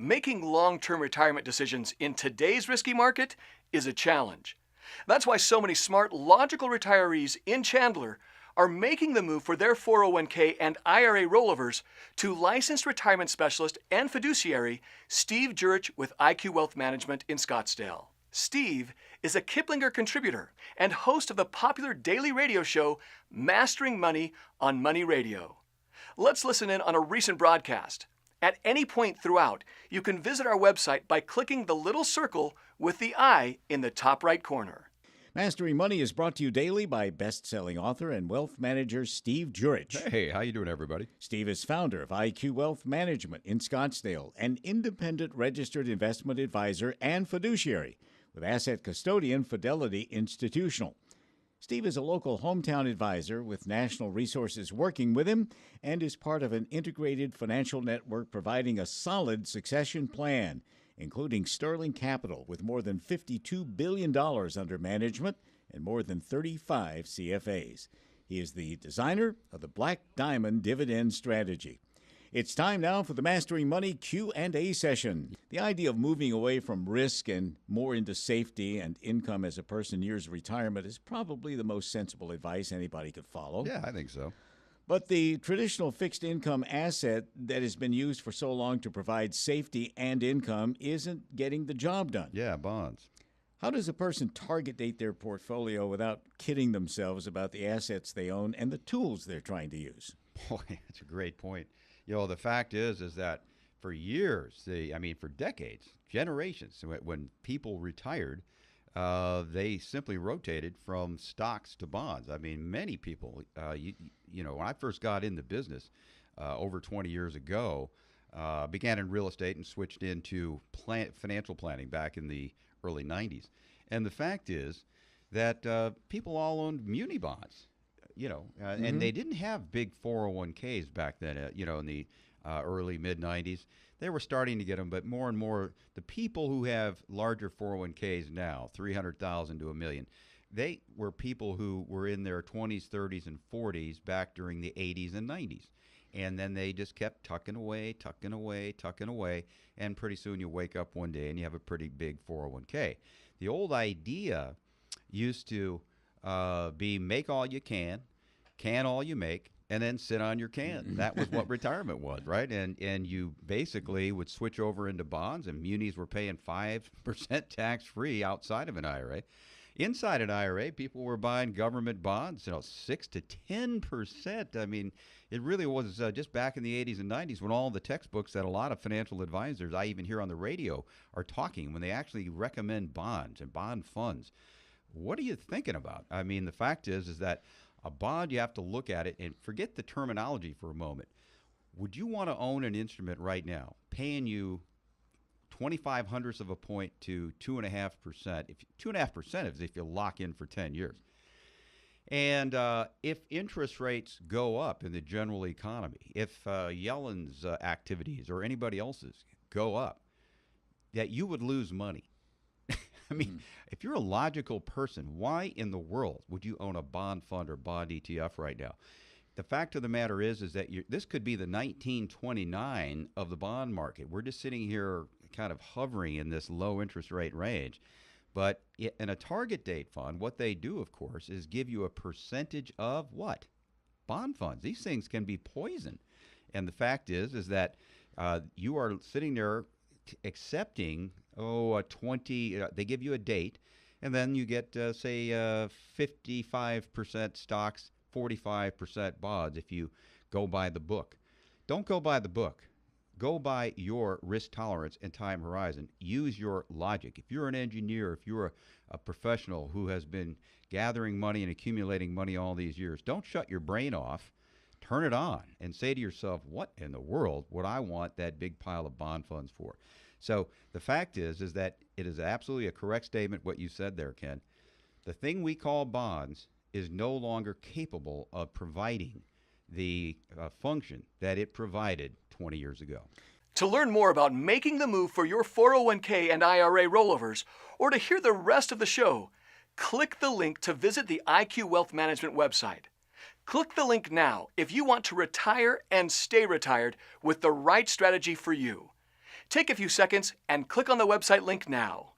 Making long-term retirement decisions in today's risky market is a challenge. That's why so many smart, logical retirees in Chandler are making the move for their 401k and IRA rollovers to licensed retirement specialist and fiduciary Steve Jurich with IQ Wealth Management in Scottsdale. Steve is a Kiplinger contributor and host of the popular daily radio show Mastering Money on Money Radio. Let's listen in on a recent broadcast. At any point throughout, you can visit our website by clicking the little circle with the I in the top right corner. Mastering Money is brought to you daily by best-selling author and wealth manager Steve Jurich. Hey, how you doing, everybody? Steve is founder of IQ Wealth Management in Scottsdale, an independent registered investment advisor and fiduciary with asset custodian Fidelity Institutional. Steve is a local hometown advisor with national resources working with him and is part of an integrated financial network providing a solid succession plan, including Sterling Capital with more than $52 billion under management and more than 35 CFAs. He is the designer of the Black Diamond Dividend Strategy. It's time now for the Mastering Money Q&A session. The idea of moving away from risk and more into safety and income as a person nears retirement is probably the most sensible advice anybody could follow. Yeah, I think so. But the traditional fixed income asset that has been used for so long to provide safety and income isn't getting the job done. Yeah, bonds. How does a person target date their portfolio without kidding themselves about the assets they own and the tools they're trying to use? Boy, that's a great point. You know, the fact is that for years, for decades, generations, when people retired, they simply rotated from stocks to bonds. I mean, many people, when I first got in the business over 20 years ago, began in real estate and switched into financial planning back in the early 90s. And the fact is that people all owned muni bonds. And they didn't have big 401ks back then, in the early, mid-90s. They were starting to get them, but more and more, the people who have larger 401ks now, 300,000 to $1 million, they were people who were in their 20s, 30s, and 40s back during the 80s and 90s. And then they just kept tucking away, and pretty soon you wake up one day and you have a pretty big 401k. The old idea used to be make all you can all you make, and then sit on your can. That was what retirement was, right? And you basically would switch over into bonds, and munis were paying 5% tax-free outside of an IRA. Inside an IRA, people were buying government bonds, 6 to 10%. I mean, it really was just back in the 80s and 90s when all the textbooks that a lot of financial advisors, I even hear on the radio, are talking, when they actually recommend bonds and bond funds. What are you thinking about? I mean, the fact is that a bond, you have to look at it and forget the terminology for a moment. Would you want to own an instrument right now paying you 0.25 of a point to 2.5%? If 2.5% is if you lock in for 10 years. And if interest rates go up in the general economy, if Yellen's activities or anybody else's go up, that you would lose money. I mean, if you're a logical person, why in the world would you own a bond fund or bond ETF right now? The fact of the matter is that this could be the 1929 of the bond market. We're just sitting here kind of hovering in this low interest rate range. But in a target date fund, what they do, of course, is give you a percentage of what? Bond funds. These things can be poison. And the fact is that you are sitting there accepting 20, they give you a date, and then you get, say, 55% stocks, 45% bonds if you go by the book. Don't go by the book. Go by your risk tolerance and time horizon. Use your logic. If you're an engineer, if you're a professional who has been gathering money and accumulating money all these years, don't shut your brain off. Turn it on and say to yourself, what in the world would I want that big pile of bond funds for? So the fact is that it is absolutely a correct statement what you said there, Ken. The thing we call bonds is no longer capable of providing the function that it provided 20 years ago. To learn more about making the move for your 401k and IRA rollovers, or to hear the rest of the show, click the link to visit the IQ Wealth Management website. Click the link now if you want to retire and stay retired with the right strategy for you. Take a few seconds and click on the website link now.